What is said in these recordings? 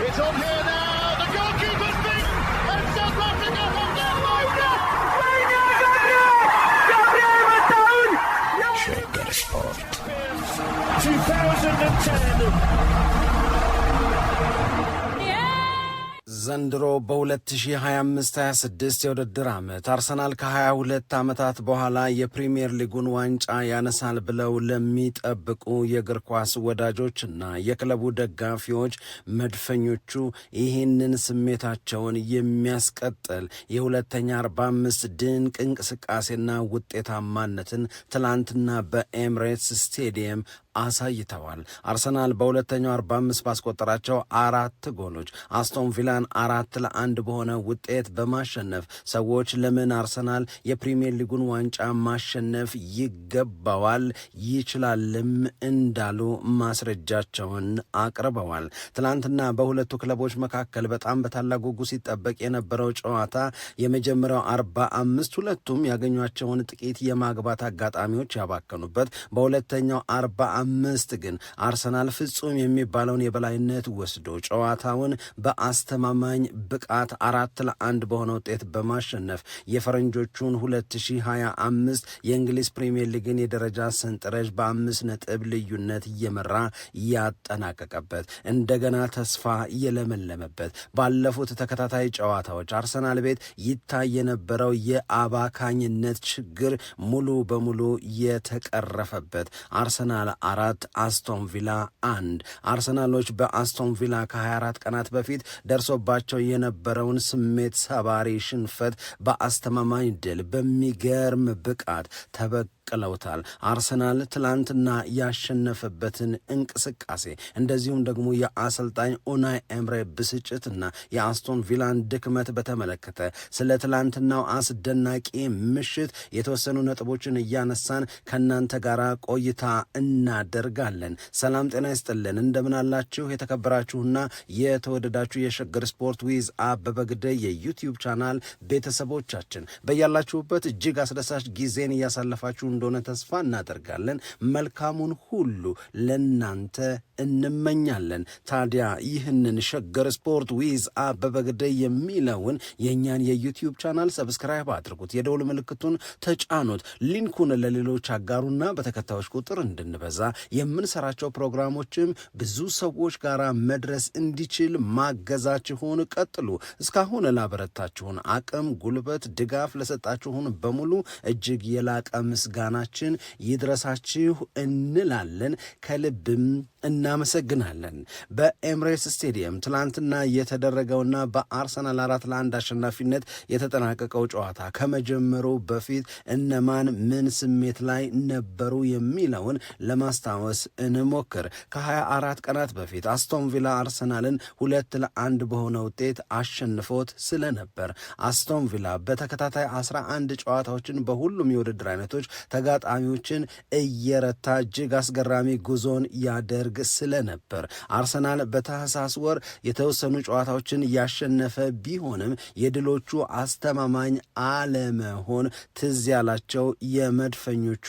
It's on here now. The goalkeeper's beaten, and South Africa have done Shaker Sport 2010. ዘንድሮ በ2025-26 የውድድር ዓመት አርሰናል ከ22 ዓመታት በኋላ የፕሪሚየር ሊጉን ዋንጫ ያነሳል ብለው ለሚጠብቁ የእግር ኳስ ወዳጆችና የክለቡ ደጋፊዎች መድፈኞቹ ይህንን ስሜታቸውን የሚያስቀጥል የሁለተኛ 45 ድንቅ እንቅስቃሴና ውጤታማነትን ትላንትና በኤምሬትስ ስቴዲየም አሳይተዋል። አርሰናል በሁለተኛው 45 ባስቆጠራቸው 4 ጎሎች አስቶን ቪላን 4-1 በሆነ ውጤት በማሸነፍ ሰዎች ለምን አርሰናል የፕሪሚየር ሊጉን ዋንጫ ማሸነፍ ይገባዋል ይችላልም እንዳሉ ማስረጃቸውን አቅርበዋል። ትላንትና በሁለቱ ክለቦች መካከል በጣም በታላቅ ጉጉት ሲጠበቅ የነበረው ጨዋታ የመጀመሪያው 45 ሁለቱም ያገኟቸውን ጥቂት የማግባት አጋጣሚዎች ያባከኑበት፣ በሁለተኛው 45 ግን አርሰናል ፍጹም የሚባለውን የበላይነት ወስዶ ጨዋታውን በአስተማማኝ ብቃት 4-1 በሆነ ውጤት በማሸነፍ የፈረንጆቹን 2025 የእንግሊዝ ፕሪሚየር ሊግን የደረጃ ሰንጠረዥ በ5 ነጥብ ልዩነት እየመራ ያጠናቀቀበት፣ እንደገና ተስፋ የለመለመበት፣ ባለፉት ተከታታይ ጨዋታዎች አርሰናል ቤት ይታይ የነበረው የአባካኝነት ችግር ሙሉ በሙሉ የተቀረፈበት፣ አርሰናል 4 አስቶን ቪላ 1። አርሰናሎች በአስቶን ቪላ ከ24 ቀናት በፊት ደርሶባቸው የነበረውን ስሜት ሰባሪ ሽንፈት በአስተማማኝ ድል በሚገርም ብቃት ተበቅለውታል። አርሰናል ትላንትና ያሸነፈበትን እንቅስቃሴ እንደዚሁም ደግሞ የአሰልጣኝ ኡናይ ኤምሬ ብስጭትና የአስቶን ቪላን ድክመት በተመለከተ ስለ ትላንትናው አስደናቂ ምሽት የተወሰኑ ነጥቦችን እያነሳን ከእናንተ ጋር ቆይታ እናደርጋለን። ሰላም ጤና ይስጥልን፣ እንደምን አላችሁ የተከበራችሁና የተወደዳችሁ የሸገር ስፖርት ዊዝ አበበ ግደይ የዩቲዩብ ቻናል ቤተሰቦቻችን በያላችሁበት እጅግ አስደሳች ጊዜን እያሳለፋችሁ እንደሆነ ተስፋ እናደርጋለን። መልካሙን ሁሉ ለናንተ እንመኛለን። ታዲያ ይህንን ሸገር ስፖርት ዊዝ አበበ ግደይ የሚለውን የእኛን የዩቲዩብ ቻናል ሰብስክራይብ አድርጉት፣ የደውል ምልክቱን ተጫኑት፣ ሊንኩን ለሌሎች አጋሩና በተከታዮች ቁጥር እንድንበዛ የምንሰራቸው ፕሮግራሞችም ብዙ ሰዎች ጋር መድረስ እንዲችል ማገዛችሁን ቀጥሉ። እስካሁን ላበረታችሁን አቅም፣ ጉልበት፣ ድጋፍ ለሰጣችሁን በሙሉ እጅግ የላቀ ምስጋናችን ይድረሳችሁ እንላለን። ከልብም እናመሰግናለን። በኤምሬትስ ስቴዲየም ትላንትና የተደረገውና በአርሰናል 4-1 አሸናፊነት የተጠናቀቀው ጨዋታ ከመጀመሩ በፊት እነማን ምን ስሜት ላይ ነበሩ የሚለውን ለማስታወስ እንሞክር። ከ24 ቀናት በፊት አስቶን ቪላ አርሰናልን 2-1 በሆነ ውጤት አሸንፎት ስለነበር አስቶን ቪላ በተከታታይ 11 ጨዋታዎችን በሁሉም የውድድር አይነቶች ተጋጣሚዎችን እየረታ እጅግ አስገራሚ ጉዞን ያደርግ ስለነበር አርሰናል በታህሳስ ወር የተወሰኑ ጨዋታዎችን ያሸነፈ ቢሆንም የድሎቹ አስተማማኝ አለመሆን ትዝ ያላቸው የመድፈኞቹ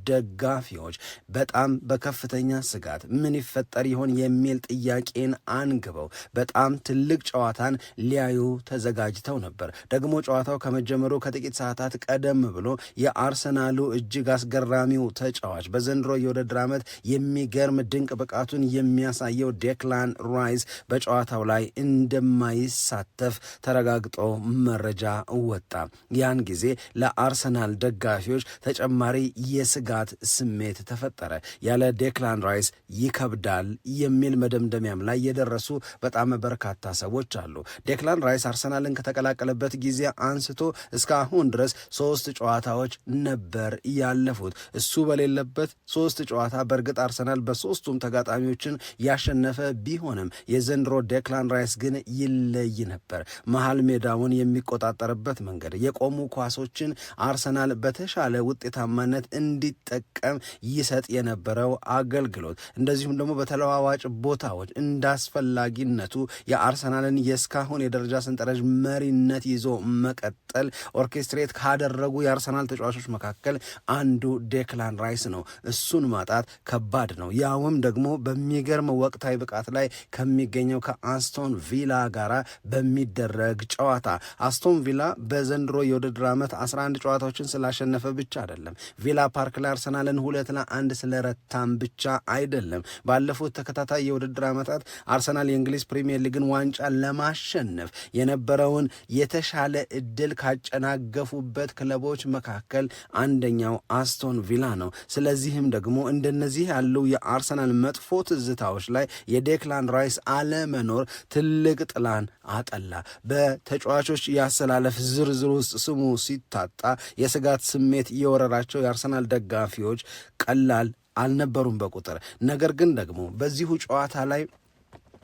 ደጋፊዎች በጣም በከፍተኛ ስጋት ምን ይፈጠር ይሆን የሚል ጥያቄን አንግበው በጣም ትልቅ ጨዋታን ሊያዩ ተዘጋጅተው ነበር። ደግሞ ጨዋታው ከመጀመሩ ከጥቂት ሰዓታት ቀደም ብሎ የአርሰናሉ እጅግ አስገራሚው ተጫዋች በዘንድሮ የውድድር ዓመት የሚገርም ድንቅ ብቃቱን የሚያሳየው ዴክላን ራይስ በጨዋታው ላይ እንደማይሳተፍ ተረጋግጦ መረጃ ወጣ። ያን ጊዜ ለአርሰናል ደጋፊዎች ተጨማሪ የስጋት ስሜት ተፈጠረ። ያለ ዴክላን ራይስ ይከብዳል የሚል መደምደሚያም ላይ የደረሱ በጣም በርካታ ሰዎች አሉ። ዴክላን ራይስ አርሰናልን ከተቀላቀለበት ጊዜ አንስቶ እስካሁን ድረስ 3 ጨዋታዎች ነበር ያለፉት። እሱ በሌለበት 3 ጨዋታ በእርግጥ አርሰናል በሶስቱም ተጋጣሚዎችን ያሸነፈ ቢሆንም የዘንድሮ ዴክላን ራይስ ግን ይለይ ነበር። መሃል ሜዳውን የሚቆጣጠርበት መንገድ፣ የቆሙ ኳሶችን አርሰናል በተሻለ ውጤታማነት እንዲጠቀም ይሰጥ የነበረው አገልግሎት፣ እንደዚሁም ደግሞ በተለዋዋጭ ቦታዎች እንዳስፈላጊነቱ የአርሰናልን የእስካሁን የደረጃ ሰንጠረዥ መሪነት ይዞ መቀጠል ኦርኬስትሬት ካደረጉ የአርሰናል ተጫዋቾች መካከል አንዱ ዴክላን ራይስ ነው። እሱን ማጣት ከባድ ነው። ያውም ደግሞ በሚገርም ወቅታዊ ብቃት ላይ ከሚገኘው ከአስቶን ቪላ ጋራ በሚደረግ ጨዋታ አስቶን ቪላ በዘንድሮ የውድድር ዓመት 11 ጨዋታዎችን ስላሸነፈ ብቻ አይደለም፣ ቪላ ፓርክ ላይ አርሰናልን 2-1 ስለረታም ብቻ አይደለም። ባለፉት ተከታታይ የውድድር ዓመታት አርሰናል የእንግሊዝ ፕሪሚየር ሊግን ዋንጫ ለማሸነፍ የነበረውን የተሻለ እድል ካጨናገፉበት ክለቦች መካከል አንደኛው አስቶን ቪላ ነው። ስለዚህም ደግሞ እንደነዚህ ያሉ የአርሰናል መጥፎ ትዝታዎች ላይ የዴክላን ራይስ አለመኖር ትልቅ ጥላን አጠላ። በተጫዋቾች ያሰላለፍ ዝርዝር ውስጥ ስሙ ሲታጣ የስጋት ስሜት የወረራቸው የአርሰናል ደጋፊዎች ቀላል አልነበሩም በቁጥር። ነገር ግን ደግሞ በዚሁ ጨዋታ ላይ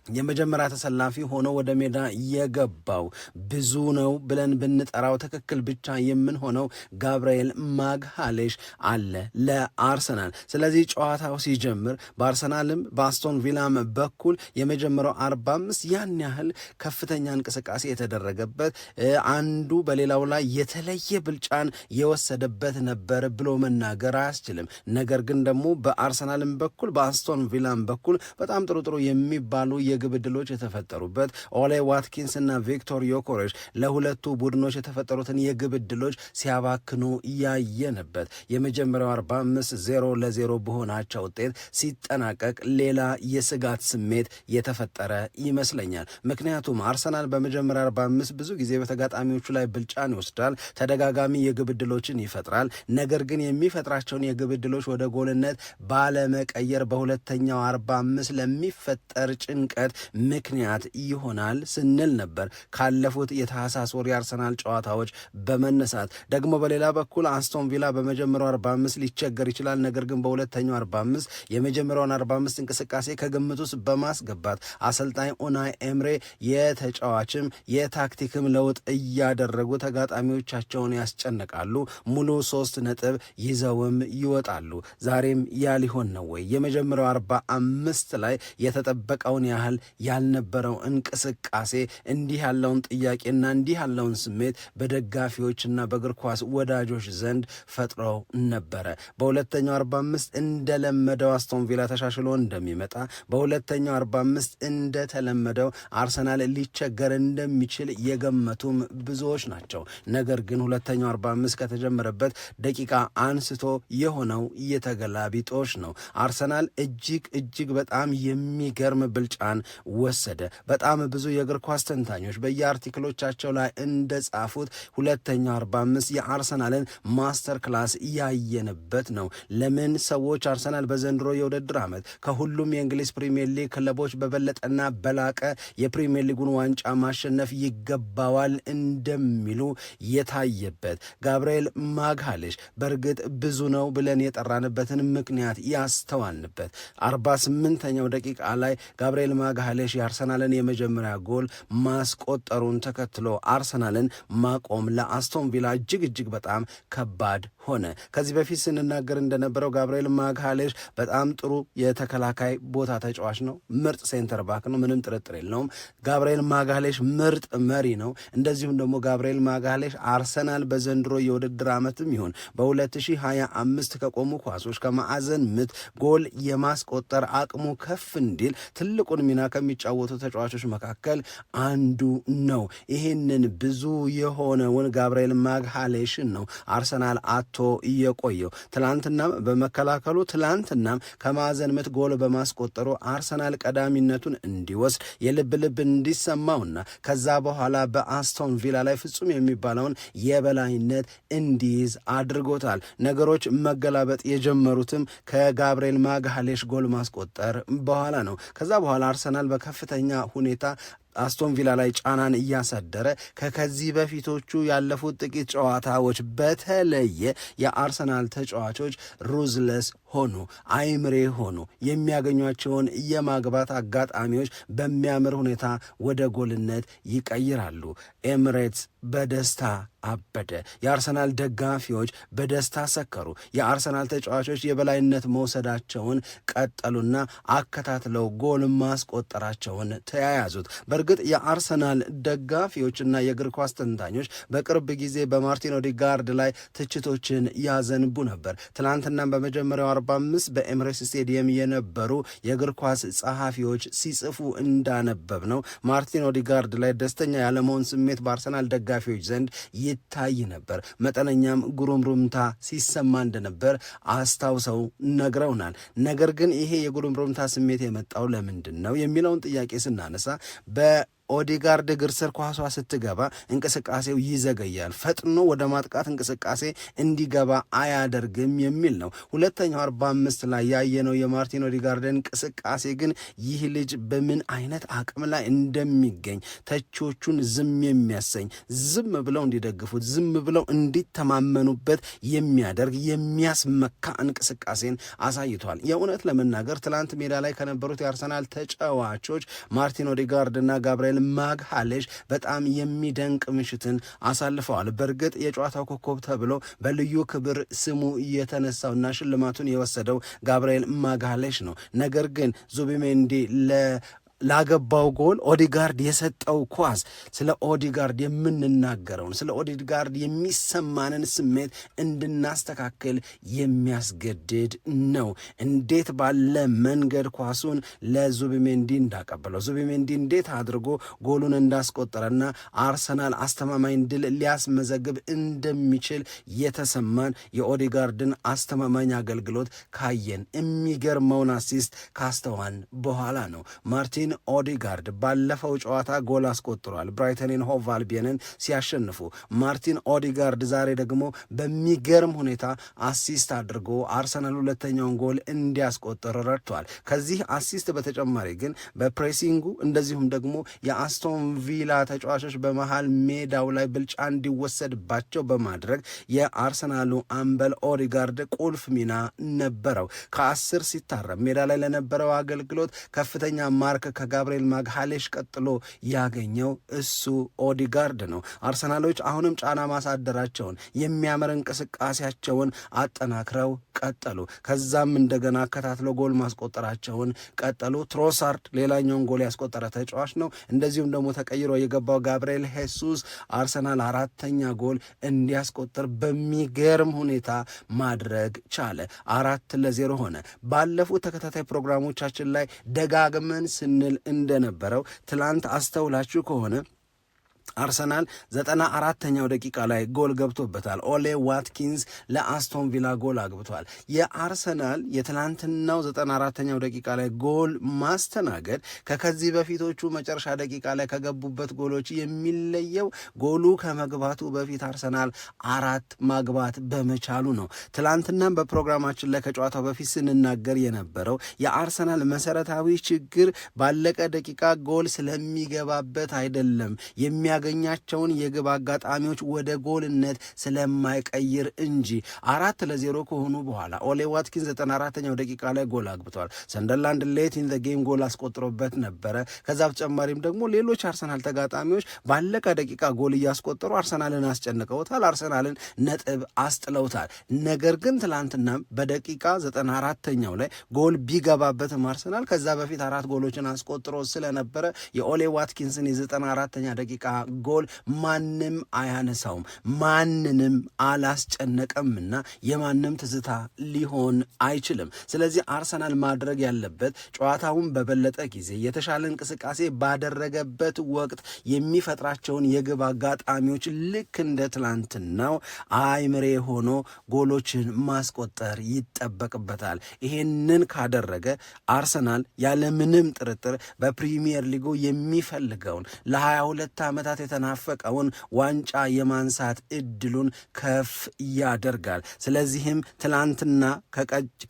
የመጀመሪያ ተሰላፊ ሆኖ ወደ ሜዳ የገባው ብዙ ነው ብለን ብንጠራው ትክክል ብቻ የምንሆነው ጋብርኤል ማግሃሌሽ አለ ለአርሰናል። ስለዚህ ጨዋታው ሲጀምር በአርሰናልም በአስቶን ቪላም በኩል የመጀመሪያው 45 ያን ያህል ከፍተኛ እንቅስቃሴ የተደረገበት አንዱ በሌላው ላይ የተለየ ብልጫን የወሰደበት ነበር ብሎ መናገር አያስችልም። ነገር ግን ደግሞ በአርሰናልም በኩል በአስቶን ቪላም በኩል በጣም ጥሩ የሚባሉ የግብ ዕድሎች የተፈጠሩበት ኦሌ ዋትኪንስ እና ቪክቶር ዮኮሬሽ ለሁለቱ ቡድኖች የተፈጠሩትን የግብ ዕድሎች ሲያባክኑ ያየንበት የመጀመሪያው 45-0-0 በሆናቸው ውጤት ሲጠናቀቅ ሌላ የስጋት ስሜት የተፈጠረ ይመስለኛል። ምክንያቱም አርሰናል በመጀመሪያ 45 ብዙ ጊዜ በተጋጣሚዎቹ ላይ ብልጫን ይወስዳል፣ ተደጋጋሚ የግብ ዕድሎችን ይፈጥራል። ነገር ግን የሚፈጥራቸውን የግብ ዕድሎች ወደ ጎልነት ባለመቀየር በሁለተኛው 45 ለሚፈጠር ጭንቀት ምክንያት ይሆናል ስንል ነበር ካለፉት የታህሳስ ወር የአርሰናል ጨዋታዎች በመነሳት። ደግሞ በሌላ በኩል አስቶን ቪላ በመጀመሪያው 45 ሊቸገር ይችላል። ነገር ግን በሁለተኛው 45 የመጀመሪያውን 45 እንቅስቃሴ ከግምት ውስጥ በማስገባት አሰልጣኝ ኡናይ ኤምሬ የተጫዋችም የታክቲክም ለውጥ እያደረጉ ተጋጣሚዎቻቸውን ያስጨንቃሉ። ሙሉ 3 ነጥብ ይዘውም ይወጣሉ። ዛሬም ያ ሊሆን ነው ወይ? የመጀመሪያው 45 ላይ የተጠበቀውን ያህል ያልነበረው እንቅስቃሴ እንዲህ ያለውን ጥያቄና እንዲህ ያለውን ስሜት በደጋፊዎችና በእግር ኳስ ወዳጆች ዘንድ ፈጥሮ ነበረ። በሁለተኛው 45 እንደለመደው አስቶን ቪላ ተሻሽሎ እንደሚመጣ፣ በሁለተኛው 45 እንደተለመደው አርሰናል ሊቸገር እንደሚችል የገመቱም ብዙዎች ናቸው። ነገር ግን ሁለተኛው 45 ከተጀመረበት ደቂቃ አንስቶ የሆነው የተገላቢጦሽ ነው። አርሰናል እጅግ በጣም የሚገርም ብልጫን ወሰደ። በጣም ብዙ የእግር ኳስ ተንታኞች በየአርቲክሎቻቸው ላይ እንደጻፉት ሁለተኛው 45 የአርሰናልን ማስተር ክላስ ያየንበት ነው። ለምን ሰዎች አርሰናል በዘንድሮ የውድድር ዓመት ከሁሉም የእንግሊዝ ፕሪሚየር ሊግ ክለቦች በበለጠና በላቀ የፕሪሚየር ሊጉን ዋንጫ ማሸነፍ ይገባዋል እንደሚሉ የታየበት ጋብርኤል ማግሃሌሽ በእርግጥ ብዙ ነው ብለን የጠራንበትን ምክንያት ያስተዋልንበት 48ኛው ደቂቃ ላይ ጋብርኤል ማግሃሌሽ የአርሰናልን የመጀመሪያ ጎል ማስቆጠሩን ተከትሎ አርሰናልን ማቆም ለአስቶን ቪላ እጅግ በጣም ከባድ ሆነ። ከዚህ በፊት ስንናገር እንደነበረው ጋብርኤል ማግሃሌሽ በጣም ጥሩ የተከላካይ ቦታ ተጫዋች ነው። ምርጥ ሴንተር ባክ ነው፣ ምንም ጥርጥር የለውም። ጋብርኤል ማግሃሌሽ ምርጥ መሪ ነው። እንደዚሁም ደግሞ ጋብርኤል ማግሃሌሽ አርሰናል በዘንድሮ የውድድር ዓመትም ይሁን በ2025 ከቆሙ ኳሶች ከማዕዘን ምት ጎል የማስቆጠር አቅሙ ከፍ እንዲል ትልቁን ሚና ከሚጫወቱ ተጫዋቾች መካከል አንዱ ነው። ይህንን ብዙ የሆነውን ጋብርኤል ማግሃሌሽን ነው አርሰናል አቶ እየቆየው። ትላንትናም በመከላከሉ ትላንትናም ከማዕዘን ምት ጎል በማስቆጠሩ አርሰናል ቀዳሚነቱን እንዲወስድ የልብ እንዲሰማውና ከዛ በኋላ በአስቶን ቪላ ላይ ፍጹም የሚባለውን የበላይነት እንዲይዝ አድርጎታል። ነገሮች መገላበጥ የጀመሩትም ከጋብርኤል ማግሃሌሽ ጎል ማስቆጠር በኋላ ነው። ከዛ በኋላ አርሰናል በከፍተኛ ሁኔታ አስቶን ቪላ ላይ ጫናን እያሳደረ ከዚህ በፊቶቹ ያለፉት ጥቂት ጨዋታዎች በተለየ የአርሰናል ተጫዋቾች ሩዝለስ ሆኑ፣ አይምሬ ሆኑ። የሚያገኟቸውን የማግባት አጋጣሚዎች በሚያምር ሁኔታ ወደ ጎልነት ይቀይራሉ። ኤምሬትስ በደስታ አበደ። የአርሰናል ደጋፊዎች በደስታ ሰከሩ። የአርሰናል ተጫዋቾች የበላይነት መውሰዳቸውን ቀጠሉና አከታትለው ጎል ማስቆጠራቸውን ተያያዙት። በእርግጥ የአርሰናል ደጋፊዎችና የእግር ኳስ ተንታኞች በቅርብ ጊዜ በማርቲን ኦዴጋርድ ላይ ትችቶችን ያዘንቡ ነበር። ትናንትናም በመጀመሪያው 45 በኤምሬትስ ስቴዲየም የነበሩ የእግር ኳስ ጸሐፊዎች ሲጽፉ እንዳነበብ ነው ማርቲን ኦዴጋርድ ላይ ደስተኛ ያለመሆን ስሜት በአርሰናል ደጋፊዎች ዘንድ ይታይ ነበር። መጠነኛም ጉሩምሩምታ ሲሰማ እንደነበር አስታውሰው ነግረውናል። ነገር ግን ይሄ የጉሩምሩምታ ስሜት የመጣው ለምንድን ነው የሚለውን ጥያቄ ስናነሳ ኦዴጋርድ እግር ስር ኳሷ ስትገባ እንቅስቃሴው ይዘገያል፣ ፈጥኖ ወደ ማጥቃት እንቅስቃሴ እንዲገባ አያደርግም የሚል ነው። ሁለተኛው 45 ላይ ያየነው የማርቲን ኦዴጋርድ እንቅስቃሴ ግን ይህ ልጅ በምን አይነት አቅም ላይ እንደሚገኝ ተቾቹን ዝም የሚያሰኝ ዝም ብለው እንዲደግፉት ዝም ብለው እንዲተማመኑበት የሚያደርግ የሚያስመካ እንቅስቃሴን አሳይቷል። የእውነት ለመናገር ትላንት ሜዳ ላይ ከነበሩት የአርሰናል ተጫዋቾች ማርቲን ኦዴጋርድ እና ጋብርኤል ማግሃሌሽ በጣም የሚደንቅ ምሽትን አሳልፈዋል። በእርግጥ የጨዋታው ኮከብ ተብሎ በልዩ ክብር ስሙ የተነሳውና ሽልማቱን የወሰደው ጋብርኤል ማግሃሌሽ ነው። ነገር ግን ዙቢሜንዲ ላገባው ጎል ኦዴጋርድ የሰጠው ኳስ ስለ ኦዴጋርድ የምንናገረውን ስለ ኦዴጋርድ የሚሰማንን ስሜት እንድናስተካክል የሚያስገድድ ነው። እንዴት ባለ መንገድ ኳሱን ለዙቢሜንዲ እንዳቀበለው ዙቢሜንዲ እንዴት አድርጎ ጎሉን እንዳስቆጠረና አርሰናል አስተማማኝ ድል ሊያስመዘግብ እንደሚችል የተሰማን የኦዴጋርድን አስተማማኝ አገልግሎት ካየን የሚገርመውን አሲስት ካስተዋን በኋላ ነው። ማርቲን ኦዴጋርድ ባለፈው ጨዋታ ጎል አስቆጥሯል፣ ብራይተንን ሆቭ አልቢዮንን ሲያሸንፉ። ማርቲን ኦዴጋርድ ዛሬ ደግሞ በሚገርም ሁኔታ አሲስት አድርጎ አርሰናል ሁለተኛውን ጎል እንዲያስቆጥር ረድቷል። ከዚህ አሲስት በተጨማሪ ግን በፕሬሲንጉ እንደዚሁም ደግሞ የአስቶን ቪላ ተጫዋቾች በመሃል ሜዳው ላይ ብልጫ እንዲወሰድባቸው በማድረግ የአርሰናሉ አምበል ኦዴጋርድ ቁልፍ ሚና ነበረው። ከ10 ሲታረም ሜዳ ላይ ለነበረው አገልግሎት ከፍተኛ ማርክ ከጋብርኤል ማግሃሌሽ ቀጥሎ ያገኘው እሱ ኦዴጋርድ ነው። አርሰናሎች አሁንም ጫና ማሳደራቸውን የሚያምር እንቅስቃሴያቸውን አጠናክረው ቀጠሉ። ከዛም እንደገና አከታትለው ጎል ማስቆጠራቸውን ቀጠሉ። ትሮሳርድ ሌላኛውን ጎል ያስቆጠረ ተጫዋች ነው። እንደዚሁም ደግሞ ተቀይሮ የገባው ጋብርኤል ሄሱስ አርሰናል 4ኛ ጎል እንዲያስቆጥር በሚገርም ሁኔታ ማድረግ ቻለ። 4-0 ሆነ። ባለፉት ተከታታይ ፕሮግራሞቻችን ላይ ደጋግመን ስንል እንደነበረው ትላንት አስተውላችሁ ከሆነ አርሰናል 94ኛው ደቂቃ ላይ ጎል ገብቶበታል። ኦሌ ዋትኪንስ ለአስቶን ቪላ ጎል አግብቷል። የአርሰናል የትላንትናው 94ኛው ደቂቃ ላይ ጎል ማስተናገድ ከከዚህ በፊቶቹ መጨረሻ ደቂቃ ላይ ከገቡበት ጎሎች የሚለየው ጎሉ ከመግባቱ በፊት አርሰናል 4 ማግባት በመቻሉ ነው። ትላንትናም በፕሮግራማችን ላይ ከጨዋታው በፊት ስንናገር የነበረው የአርሰናል መሰረታዊ ችግር ባለቀ ደቂቃ ጎል ስለሚገባበት አይደለም ያገኛቸውን የግብ አጋጣሚዎች ወደ ጎልነት ስለማይቀይር እንጂ 4-0 ከሆኑ በኋላ ኦሌ ዋትኪንስ 94ኛው ደቂቃ ላይ ጎል አግብቷል። ሰንደርላንድ ሌት ኢን ዘ ጌም ጎል አስቆጥሮበት ነበረ። ከዛ በተጨማሪም ደግሞ ሌሎች አርሰናል ተጋጣሚዎች ባለቀ ደቂቃ ጎል እያስቆጠሩ አርሰናልን አስጨንቀውታል፣ አርሰናልን ነጥብ አስጥለውታል። ነገር ግን ትላንትና በደቂቃ 94ኛው ላይ ጎል ቢገባበትም አርሰናል ከዛ በፊት 4 ጎሎችን አስቆጥሮ ስለነበረ የኦሌ ዋትኪንስን የ94ኛ ደቂቃ ጎል ማንም አያነሳውም፣ ማንንም አላስጨነቀምና የማንም ትዝታ ሊሆን አይችልም። ስለዚህ አርሰናል ማድረግ ያለበት ጨዋታውን በበለጠ ጊዜ የተሻለ እንቅስቃሴ ባደረገበት ወቅት የሚፈጥራቸውን የግብ አጋጣሚዎች ልክ እንደ ትላንትናው አይምሬ ሆኖ ጎሎችን ማስቆጠር ይጠበቅበታል። ይሄንን ካደረገ አርሰናል ያለምንም ጥርጥር በፕሪሚየር ሊጉ የሚፈልገውን ለ22 ዓመታት የተናፈቀውን ዋንጫ የማንሳት እድሉን ከፍ ያደርጋል። ስለዚህም ትላንትና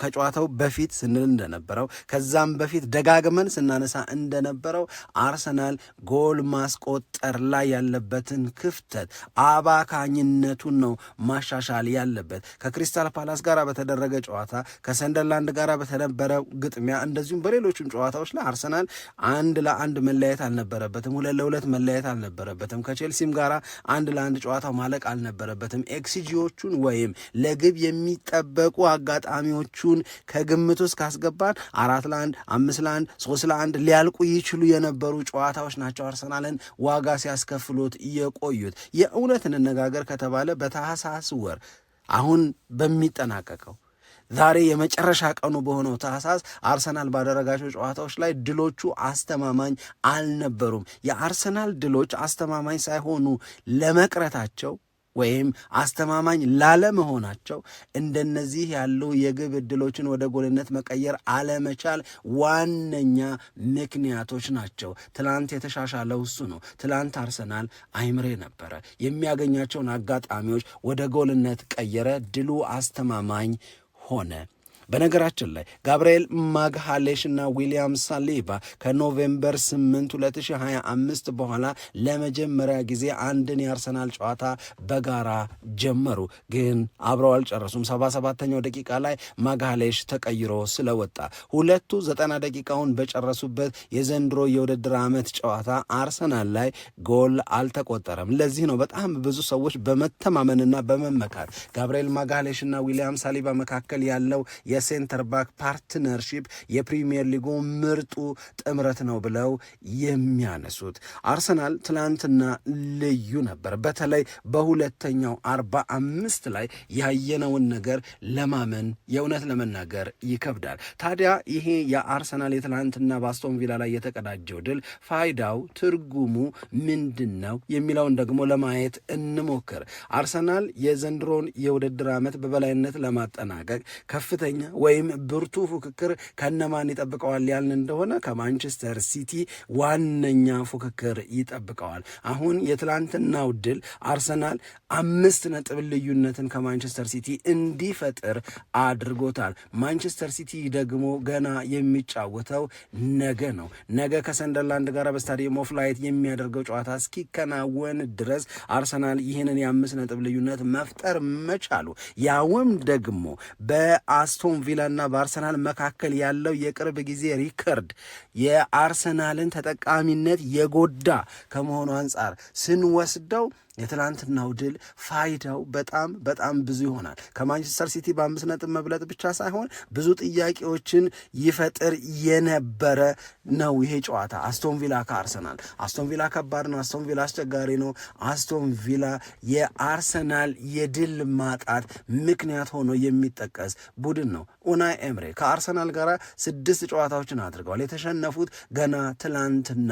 ከጨዋታው በፊት ስንል እንደነበረው ከዛም በፊት ደጋግመን ስናነሳ እንደነበረው አርሰናል ጎል ማስቆጠር ላይ ያለበትን ክፍተት አባካኝነቱን ነው ማሻሻል ያለበት። ከክሪስታል ፓላስ ጋር በተደረገ ጨዋታ፣ ከሰንደርላንድ ጋር በተነበረው ግጥሚያ፣ እንደዚሁም በሌሎችም ጨዋታዎች ላይ አርሰናል 1-1 መለያየት አልነበረበትም፣ 2-2 መለያየት አልነበረበትም። አልነበረበትም። ከቼልሲም ጋር 1-1 ጨዋታው ማለቅ አልነበረበትም። ኤክስጂዎቹን ወይም ለግብ የሚጠበቁ አጋጣሚዎቹን ከግምት ውስጥ ካስገባን 4-1፣ 5-1፣ 3-1 ሊያልቁ ይችሉ የነበሩ ጨዋታዎች ናቸው አርሰናልን ዋጋ ሲያስከፍሉት የቆዩት። የእውነት እንነጋገር ከተባለ በታህሳስ ወር አሁን በሚጠናቀቀው ዛሬ የመጨረሻ ቀኑ በሆነው ታህሳስ አርሰናል ባደረጋቸው ጨዋታዎች ላይ ድሎቹ አስተማማኝ አልነበሩም። የአርሰናል ድሎች አስተማማኝ ሳይሆኑ ለመቅረታቸው ወይም አስተማማኝ ላለመሆናቸው እንደነዚህ ያሉ የግብ ዕድሎችን ወደ ጎልነት መቀየር አለመቻል ዋነኛ ምክንያቶች ናቸው። ትላንት የተሻሻለው እሱ ነው። ትላንት አርሰናል አይምሬ ነበረ፣ የሚያገኛቸውን አጋጣሚዎች ወደ ጎልነት ቀየረ፣ ድሉ አስተማማኝ ሆነ። በነገራችን ላይ ጋብርኤል ማግሃሌሽ እና ዊሊያም ሳሊባ ከኖቬምበር 8 2025 በኋላ ለመጀመሪያ ጊዜ አንድን የአርሰናል ጨዋታ በጋራ ጀመሩ፣ ግን አብረው አልጨረሱም። 77ኛው ደቂቃ ላይ ማግሃሌሽ ተቀይሮ ስለወጣ ሁለቱ 90 ደቂቃውን በጨረሱበት የዘንድሮ የውድድር ዓመት ጨዋታ አርሰናል ላይ ጎል አልተቆጠረም። ለዚህ ነው በጣም ብዙ ሰዎች በመተማመንና በመመካት ጋብርኤል ማግሃሌሽ እና ዊሊያም ሳሊባ መካከል ያለው የሴንተር ባክ ፓርትነርሺፕ የፕሪሚየር ሊጉ ምርጡ ጥምረት ነው ብለው የሚያነሱት። አርሰናል ትላንትና ልዩ ነበር። በተለይ በሁለተኛው 45 ላይ ያየነውን ነገር ለማመን የእውነት ለመናገር ይከብዳል። ታዲያ ይሄ የአርሰናል የትላንትና በአስቶን ቪላ ላይ የተቀዳጀው ድል ፋይዳው፣ ትርጉሙ ምንድን ነው የሚለውን ደግሞ ለማየት እንሞክር። አርሰናል የዘንድሮን የውድድር ዓመት በበላይነት ለማጠናቀቅ ከፍተኛ ወይም ብርቱ ፉክክር ከነማን ይጠብቀዋል ያልን እንደሆነ ከማንቸስተር ሲቲ ዋነኛ ፉክክር ይጠብቀዋል። አሁን የትላንትናው ድል አርሰናል 5 ነጥብ ልዩነትን ከማንቸስተር ሲቲ እንዲፈጥር አድርጎታል። ማንቸስተር ሲቲ ደግሞ ገና የሚጫወተው ነገ ነው። ነገ ከሰንደርላንድ ጋር በስታዲየም ኦፍ ላይት የሚያደርገው ጨዋታ እስኪከናወን ድረስ አርሰናል ይህንን የ5 ነጥብ ልዩነት መፍጠር መቻሉ ያውም ደግሞ በአስቶን ቪላና በአርሰናል መካከል ያለው የቅርብ ጊዜ ሪከርድ የአርሰናልን ተጠቃሚነት የጎዳ ከመሆኑ አንጻር ስንወስደው የትላንትናው ድል ፋይዳው በጣም በጣም ብዙ ይሆናል። ከማንቸስተር ሲቲ በ5 ነጥብ መብለጥ ብቻ ሳይሆን ብዙ ጥያቄዎችን ይፈጥር የነበረ ነው ይሄ ጨዋታ። አስቶን ቪላ ከአርሰናል። አስቶን ቪላ ከባድ ነው። አስቶን ቪላ አስቸጋሪ ነው። አስቶን ቪላ የአርሰናል የድል ማጣት ምክንያት ሆኖ የሚጠቀስ ቡድን ነው። ኡናይ ኤምሬ ከአርሰናል ጋር 6 ጨዋታዎችን አድርገዋል። የተሸነፉት ገና ትላንትና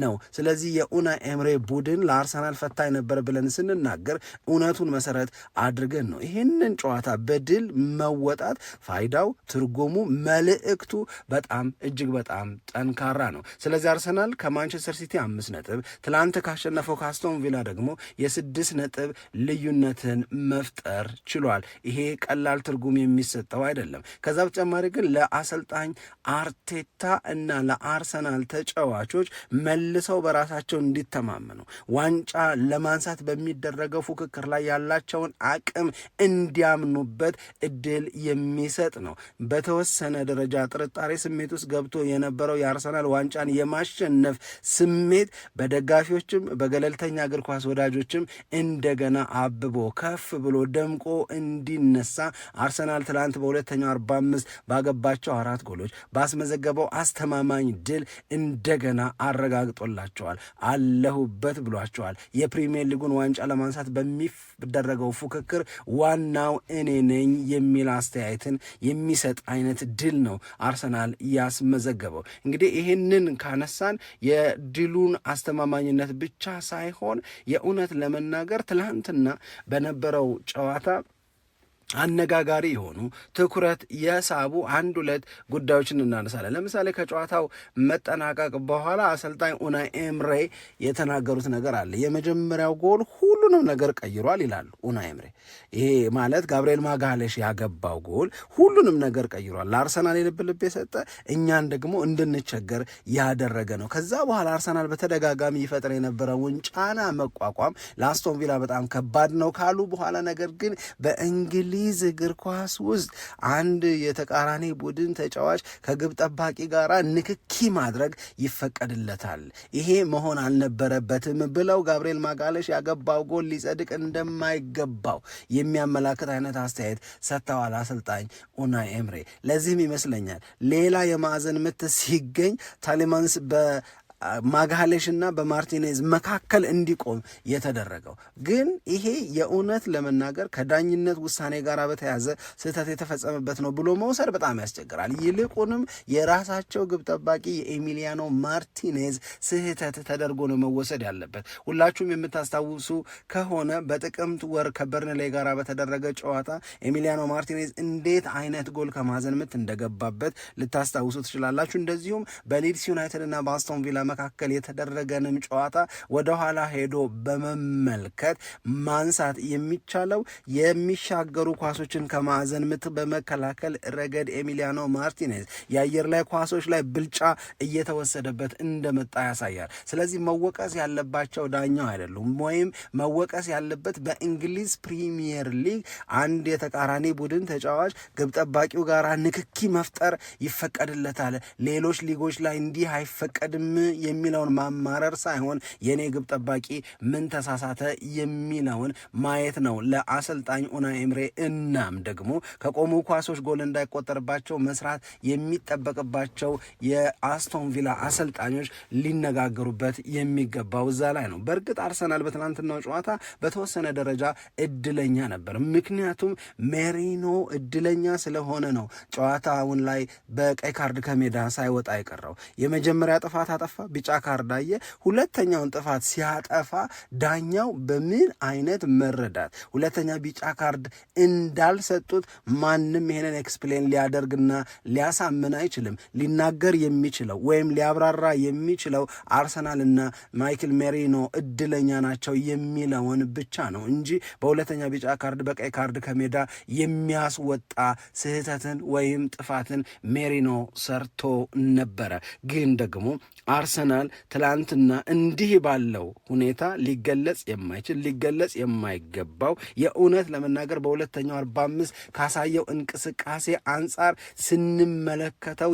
ነው። ስለዚህ የኡናይ ኤምሬ ቡድን ለአርሰናል ፈታኝ ነበር ብለን ስንናገር እውነቱን መሰረት አድርገን ነው። ይህንን ጨዋታ በድል መወጣት ፋይዳው፣ ትርጉሙ፣ መልእክቱ በጣም እጅግ በጣም ጠንካራ ነው። ስለዚህ አርሰናል ከማንቸስተር ሲቲ 5 ነጥብ ትላንት ካሸነፈው ከአስቶን ቪላ ደግሞ የ6 ነጥብ ልዩነትን መፍጠር ችሏል። ይሄ ቀላል ትርጉም የሚሰጠው አይደለም። ከዛ በተጨማሪ ግን ለአሰልጣኝ አርቴታ እና ለአርሰናል ተጫዋቾች መልሰው በራሳቸው እንዲተማመኑ ዋንጫ ለማንሳት በሚደረገው ፉክክር ላይ ያላቸውን አቅም እንዲያምኑበት እድል የሚሰጥ ነው። በተወሰነ ደረጃ ጥርጣሬ ስሜት ውስጥ ገብቶ የነበረው የአርሰናል ዋንጫን የማሸነፍ ስሜት በደጋፊዎችም በገለልተኛ እግር ኳስ ወዳጆችም እንደገና አብቦ ከፍ ብሎ ደምቆ እንዲነሳ አርሰናል ትላንት በሁለተኛው 45 ባገባቸው 4 ጎሎች ባስመዘገበው አስተማማኝ ድል እንደገና አረጋግጦላቸዋል። አለሁበት ብሏቸዋል። የፕሪሚየር ሊጉን ዋንጫ ለማንሳት በሚደረገው ፉክክር ዋናው እኔ ነኝ የሚል አስተያየትን የሚሰጥ አይነት ድል ነው አርሰናል ያስመዘገበው። እንግዲህ ይህንን ካነሳን የድሉን አስተማማኝነት ብቻ ሳይሆን የእውነት ለመናገር ትላንትና በነበረው ጨዋታ አነጋጋሪ የሆኑ ትኩረት የሳቡ 1-2 ጉዳዮችን እናነሳለን። ለምሳሌ ከጨዋታው መጠናቀቅ በኋላ አሰልጣኝ ኡናይ ኤምሬ የተናገሩት ነገር አለ። የመጀመሪያው ጎል ሁሉንም ነገር ቀይሯል ይላሉ ኡናይ ኤምሬ። ይሄ ማለት ጋብርኤል ማግሃሌሽ ያገባው ጎል ሁሉንም ነገር ቀይሯል፣ ለአርሰናል የልብ የሰጠ እኛን ደግሞ እንድንቸገር ያደረገ ነው። ከዛ በኋላ አርሰናል በተደጋጋሚ ይፈጥር የነበረውን ጫና መቋቋም ለአስቶን ቪላ በጣም ከባድ ነው ካሉ በኋላ ነገር ግን በእንግሊዝ በእንግሊዝ እግር ኳስ ውስጥ አንድ የተቃራኒ ቡድን ተጫዋች ከግብ ጠባቂ ጋር ንክኪ ማድረግ ይፈቀድለታል፣ ይሄ መሆን አልነበረበትም ብለው ጋብርኤል ማጋለሽ ያገባው ጎል ሊጸድቅ እንደማይገባው የሚያመላክት አይነት አስተያየት ሰጥተዋል አሰልጣኝ ኡናይ ኤምሬ። ለዚህም ይመስለኛል ሌላ የማዕዘን ምት ሲገኝ ታሊማንስ ማጋሌሽ እና በማርቲኔዝ መካከል እንዲቆም የተደረገው። ግን ይሄ የእውነት ለመናገር ከዳኝነት ውሳኔ ጋር በተያዘ ስህተት የተፈጸመበት ነው ብሎ መውሰድ በጣም ያስቸግራል። ይልቁንም የራሳቸው ግብ ጠባቂ የኤሚሊያኖ ማርቲኔዝ ስህተት ተደርጎ ነው መወሰድ ያለበት። ሁላችሁም የምታስታውሱ ከሆነ በጥቅምት ወር ከበርንሌይ ጋር በተደረገ ጨዋታ ኤሚሊያኖ ማርቲኔዝ እንዴት አይነት ጎል ከማዕዘን ምት እንደገባበት ልታስታውሱ ትችላላችሁ። እንደዚሁም በሊድስ ዩናይትድ እና በአስቶን ቪላ መካከል የተደረገንም ጨዋታ ወደኋላ ሄዶ በመመልከት ማንሳት የሚቻለው የሚሻገሩ ኳሶችን ከማዕዘን ምት በመከላከል ረገድ ኤሚሊያኖ ማርቲኔዝ የአየር ላይ ኳሶች ላይ ብልጫ እየተወሰደበት እንደመጣ ያሳያል። ስለዚህ መወቀስ ያለባቸው ዳኛው አይደሉም፣ ወይም መወቀስ ያለበት በእንግሊዝ ፕሪሚየር ሊግ አንድ የተቃራኒ ቡድን ተጫዋች ግብ ጠባቂው ጋር ንክኪ መፍጠር ይፈቀድለታል፣ ሌሎች ሊጎች ላይ እንዲህ አይፈቀድም የሚለውን ማማረር ሳይሆን የኔ ግብ ጠባቂ ምን ተሳሳተ የሚለውን ማየት ነው ለአሰልጣኝ ኡናይ ኤምሬ። እናም ደግሞ ከቆሙ ኳሶች ጎል እንዳይቆጠርባቸው መስራት የሚጠበቅባቸው የአስቶን ቪላ አሰልጣኞች ሊነጋገሩበት የሚገባው እዛ ላይ ነው። በእርግጥ አርሰናል በትናንትናው ጨዋታ በተወሰነ ደረጃ እድለኛ ነበር። ምክንያቱም ሜሪኖ እድለኛ ስለሆነ ነው ጨዋታውን ላይ በቀይ ካርድ ከሜዳ ሳይወጣ አይቀረው። የመጀመሪያ ጥፋት አጠፋ፣ ቢጫ ካርድ አየ። ሁለተኛውን ጥፋት ሲያጠፋ ዳኛው በምን አይነት መረዳት ሁለተኛ ቢጫ ካርድ እንዳልሰጡት ማንም ይሄንን ኤክስፕሌን ሊያደርግና ሊያሳምን አይችልም። ሊናገር የሚችለው ወይም ሊያብራራ የሚችለው አርሰናልና ማይክል ሜሪኖ እድለኛ ናቸው የሚለውን ብቻ ነው እንጂ በሁለተኛ ቢጫ ካርድ በቀይ ካርድ ከሜዳ የሚያስወጣ ስህተትን ወይም ጥፋትን ሜሪኖ ሰርቶ ነበረ። ግን ደግሞ አርሰናል ትላንትና እንዲህ ባለው ሁኔታ ሊገለጽ የማይገባው የእውነት ለመናገር በሁለተኛው 45 ካሳየው እንቅስቃሴ አንጻር ስንመለከተው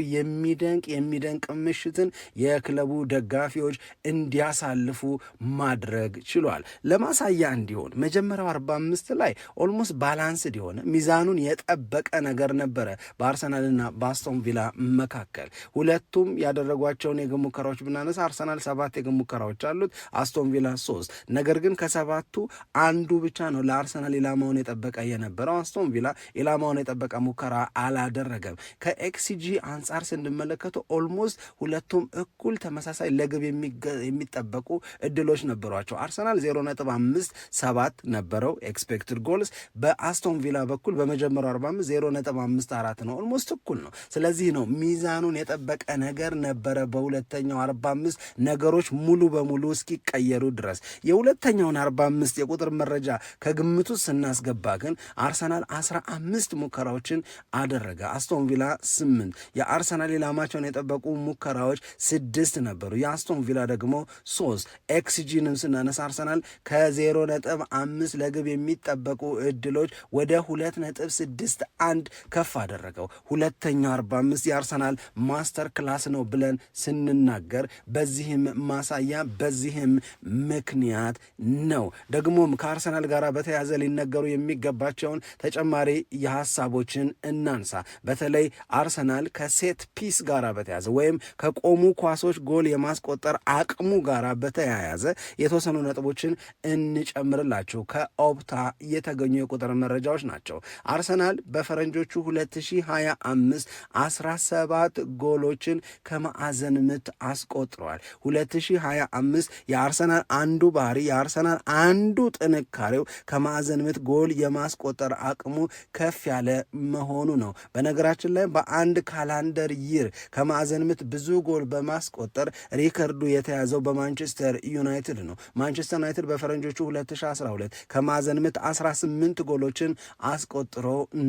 የሚደንቅ ምሽትን የክለቡ ደጋፊዎች እንዲያሳልፉ ማድረግ ችሏል። ለማሳያ እንዲሆን መጀመሪያው 45 ላይ ኦልሞስት ባላንስድ የሆነ ሚዛኑን የጠበቀ ነገር ነበረ በአርሰናልና በአስቶን ቪላ መካከል። ሁለቱም ያደረጓቸውን የግብ ሙከራዎች ብናነሳ አርሰናል 7 የግብ ሙከራዎች አሉት፣ አስቶን ቪላ 3። ነገር ግን ከሰባቱ አንዱ ብቻ ነው ለአርሰናል ኢላማውን የጠበቀ የነበረው። አስቶን ቪላ ኢላማውን የጠበቀ ሙከራ አላደረገም። ከኤክስጂ አንጻር ስንመለከተው ኦልሞስት ሁለቱም እኩል ተመሳሳይ ለግብ የሚጠበቁ እድሎች ነበሯቸው። አርሰናል 0.57 ነበረው ኤክስፔክትድ ጎልስ፣ በአስቶን ቪላ በኩል በመጀመሪያው 45 0.54 ነው። ኦልሞስት እኩል ነው። ስለዚህ ነው ሚዛኑን የጠበቀ ነገር ነበረ በሁለተኛው 45 ነገሮች ሙሉ በሙሉ እስኪቀየሩ ድረስ። የሁለተኛውን 45 የቁጥር መረጃ ከግምቱ ስናስገባ ግን አርሰናል 15 ሙከራዎችን አደረገ፣ አስቶን ቪላ 8። የአርሰናል ኢላማቸውን የጠበቁ ሙከራዎች 6 ነበሩ፣ የአስቶን ቪላ ደግሞ 3። ኤክስጂንም ስናነሳ አርሰናል ከ0.5 ለግብ የሚጠበቁ እድሎች ወደ 2.61 ከፍ አደረገው። ሁለተኛው 45 የአርሰናል ማስተር ክላስ ነው ብለን ስንናገር በዚህም ማሳያ በዚህም ምክንያት ነው። ደግሞም ከአርሰናል ጋር በተያዘ ሊነገሩ የሚገባቸውን ተጨማሪ የሐሳቦችን እናንሳ። በተለይ አርሰናል ከሴት ፒስ ጋር በተያዘ ወይም ከቆሙ ኳሶች ጎል የማስቆጠር አቅሙ ጋር በተያያዘ የተወሰኑ ነጥቦችን እንጨምርላችሁ። ከኦፕታ የተገኙ የቁጥር መረጃዎች ናቸው። አርሰናል በፈረንጆቹ 2025 17 ጎሎችን ከማዕዘን ምት አስቆጥሯል። 2025 የአርሰናል አንዱ ባህሪ የአርሰናል አንዱ ጥንካሬው ከማዕዘን ምት ጎል የማስቆጠር አቅሙ ከፍ ያለ መሆኑ ነው። በነገራችን ላይ በአንድ ካላንደር ይር ከማዕዘን ምት ብዙ ጎል በማስቆጠር ሪከርዱ የተያዘው በማንቸስተር ዩናይትድ ነው። ማንቸስተር ዩናይትድ በፈረንጆቹ 2012 ከማዕዘን ምት 18 ጎሎችን አስቆጥሮ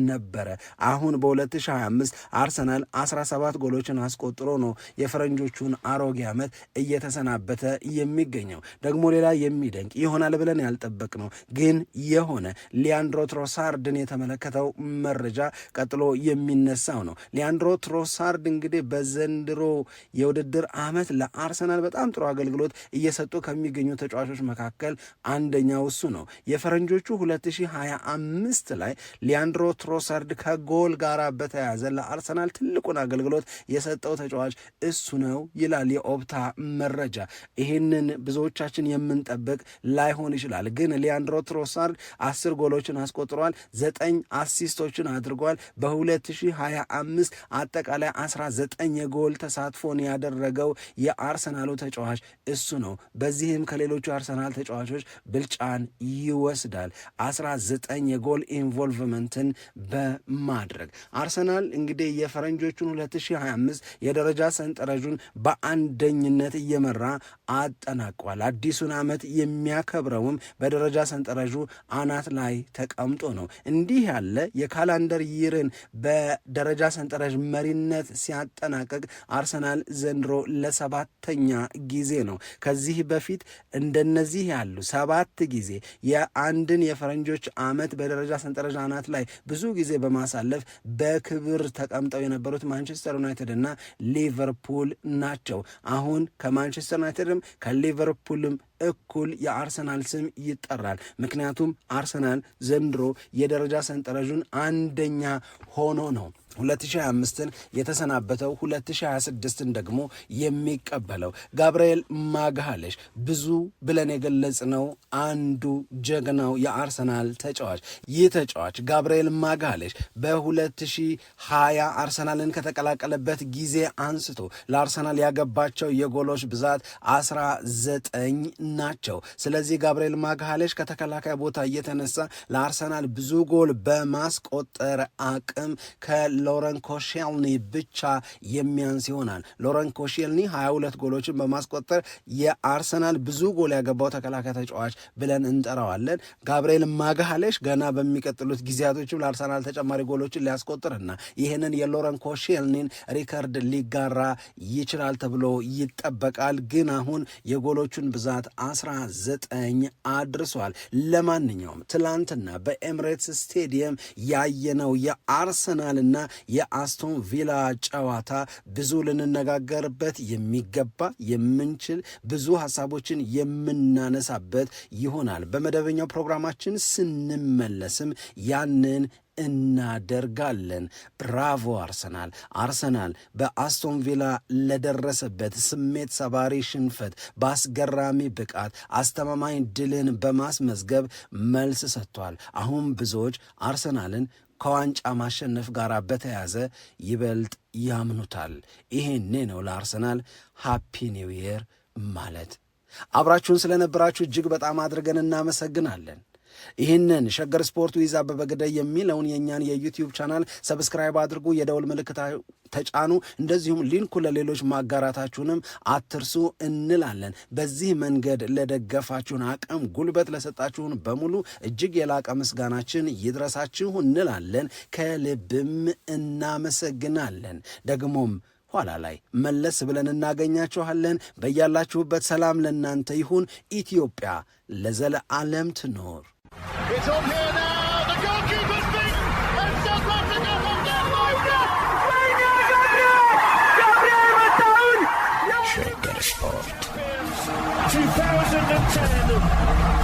ነበረ። አሁን በ2025 አርሰናል 17 ጎሎችን አስቆጥሮ ነው የፈረንጆቹን አሮጌ በአሮጌ ዓመት እየተሰናበተ የሚገኘው። ደግሞ ሌላ የሚደንቅ ይሆናል ብለን ያልጠበቅነው ግን የሆነ ሊያንድሮ ትሮሳርድን የተመለከተው መረጃ ቀጥሎ የሚነሳው ነው። ሊያንድሮ ትሮሳርድ እንግዲህ በዘንድሮ የውድድር ዓመት ለአርሰናል በጣም ጥሩ አገልግሎት እየሰጡ ከሚገኙ ተጫዋቾች መካከል አንደኛው እሱ ነው። የፈረንጆቹ 2025 ላይ ሊያንድሮ ትሮሳርድ ከጎል ጋር በተያያዘ ለአርሰናል ትልቁን አገልግሎት የሰጠው ተጫዋች እሱ ነው ይላል የኦፕታ መረጃ። ይህንን ብዙዎቻችን የምንጠብቅ ላይሆን ይችላል፣ ግን ሊያንድሮ ትሮሳርድ 10 ጎሎችን አስቆጥሯል፣ 9 አሲስቶችን አድርጓል። በ2025 አጠቃላይ 19 የጎል ተሳትፎን ያደረገው የአርሰናሉ ተጫዋች እሱ ነው። በዚህም ከሌሎቹ አርሰናል ተጫዋቾች ብልጫን ይወስዳል 19 የጎል ኢንቮልቭመንትን በማድረግ አርሰናል እንግዲህ የፈረንጆቹን 2025 የደረጃ ሰንጠረዡን በአንደኝነት እየመራ አጠናቋል። አዲሱን ዓመት የሚያከብረውም በደረጃ ሰንጠረዡ አናት ላይ ተቀምጦ ነው። እንዲህ ያለ የካላንደር ይርን በደረጃ ሰንጠረዥ መሪነት ሲያጠናቀቅ አርሰናል ዘንድሮ ለ7ኛ ጊዜ ነው። ከዚህ በፊት እንደነዚህ ያሉ 7 ጊዜ የአንድን የፈረንጆች ዓመት በደረጃ ሰንጠረዥ አናት ላይ ብዙ ጊዜ በማሳለፍ በክብር ተቀምጠው የነበሩት ማንቸስተር ዩናይትድ እና ሊቨርፑል ናቸው። አሁን ከማንቸስተር ዩናይትድም ከሊቨርፑልም እኩል የአርሰናል ስም ይጠራል። ምክንያቱም አርሰናል ዘንድሮ የደረጃ ሰንጠረዡን አንደኛ ሆኖ ነው 2025ን የተሰናበተው 2026ን ደግሞ የሚቀበለው። ጋብርኤል ማግሃሌሽ ብዙ ብለን የገለጽነው አንዱ ጀግናው የአርሰናል ተጫዋች ይህ ተጫዋች ጋብርኤል ማግሃሌሽ በ2020 አርሰናልን ከተቀላቀለበት ጊዜ አንስቶ ለአርሰናል ያገባቸው የጎሎች ብዛት 19 ናቸው። ስለዚህ ጋብርኤል ማግሃሌሽ ከተከላካይ ቦታ እየተነሳ ለአርሰናል ብዙ ጎል በማስቆጠር አቅም ሎረን ኮሼልኒ ብቻ የሚያንስ ይሆናል። ሎረን ኮሼልኒ 22 ጎሎችን በማስቆጠር የአርሰናል ብዙ ጎል ያገባው ተከላካይ ተጫዋች ብለን እንጠራዋለን። ጋብርኤል ማግሃሌሽ ገና በሚቀጥሉት ጊዜያቶችም ለአርሰናል ተጨማሪ ጎሎችን ሊያስቆጥርና ይህንን የሎረን ኮሼልኒን ሪከርድ ሊጋራ ይችላል ተብሎ ይጠበቃል። ግን አሁን የጎሎቹን ብዛት 19 አድርሷል። ለማንኛውም ትላንትና በኤምሬትስ ስቴዲየም ያየነው የአርሰናልና የአስቶን ቪላ ጨዋታ ብዙ ልንነጋገርበት የሚገባ የምንችል ብዙ ሀሳቦችን የምናነሳበት ይሆናል። በመደበኛው ፕሮግራማችን ስንመለስም ያንን እናደርጋለን። ብራቮ አርሰናል! አርሰናል በአስቶን ቪላ ለደረሰበት ስሜት ሰባሪ ሽንፈት በአስገራሚ ብቃት አስተማማኝ ድልን በማስመዝገብ መልስ ሰጥቷል። አሁን ብዙዎች አርሰናልን ከዋንጫ ማሸነፍ ጋር በተያዘ ይበልጥ ያምኑታል። ይሄኔ ነው ለአርሰናል ሃፒ ኒው ይር ማለት። አብራችሁን ስለነበራችሁ እጅግ በጣም አድርገን እናመሰግናለን። ይህንን ሸገር ስፖርት ዊዝ አበበ ግደይ የሚለውን የእኛን የዩቲዩብ ቻናል ሰብስክራይብ አድርጉ፣ የደውል ምልክት ተጫኑ፣ እንደዚሁም ሊንኩ ለሌሎች ማጋራታችሁንም አትርሱ እንላለን። በዚህ መንገድ ለደገፋችሁን አቅም፣ ጉልበት ለሰጣችሁን በሙሉ እጅግ የላቀ ምስጋናችን ይድረሳችሁ እንላለን። ከልብም እናመሰግናለን። ደግሞም ኋላ ላይ መለስ ብለን እናገኛችኋለን። በያላችሁበት ሰላም ለእናንተ ይሁን። ኢትዮጵያ ለዘለዓለም ትኖር። It's on here now. The goalkeeper's beaten, and South Africa will get Shaker Sport 2010.